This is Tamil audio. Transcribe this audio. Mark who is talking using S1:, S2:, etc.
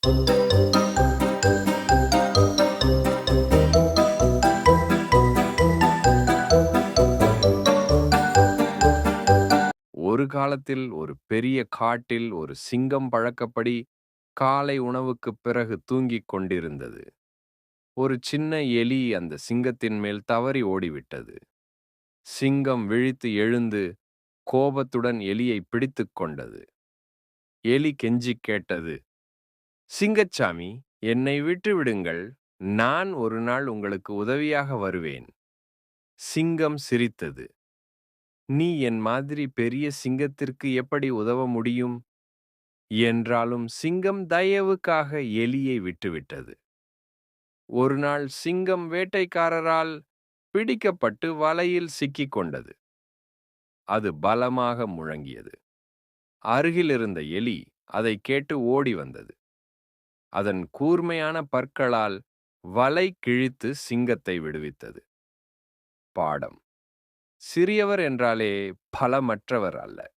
S1: ஒரு காலத்தில் ஒரு பெரிய காட்டில் ஒரு சிங்கம் பழக்கப்படி காலை உணவுக்குப் பிறகு தூங்கிக் கொண்டிருந்தது. ஒரு சின்ன எலி அந்த சிங்கத்தின் மேல் தவறி ஓடிவிட்டது. சிங்கம் விழித்து எழுந்து கோபத்துடன் எலியை பிடித்துக் கொண்டது. எலி கெஞ்சிக் கேட்டது, சிங்கச்சாமி, என்னை விட்டு விடுங்கள். நான் ஒரு நாள் உங்களுக்கு உதவியாக வருவேன். சிங்கம் சிரித்தது. நீ என் மாதிரி பெரிய சிங்கத்திற்கு எப்படி உதவ முடியும்? என்றாலும் சிங்கம் தயவுக்காக எலியை விட்டுவிட்டது. ஒரு நாள் சிங்கம் வேட்டைக்காரரால் பிடிக்கப்பட்டு வலையில் சிக்கிக் கொண்டது. அது பலமாக முழங்கியது. அருகில் இருந்த எலி அதை கேட்டு ஓடி வந்தது. அதன் கூர்மையான பற்களால் வலை கிழித்து சிங்கத்தை விடுவித்தது. பாடம்: சிறியவர் என்றாலே பலமற்றவர் அல்ல,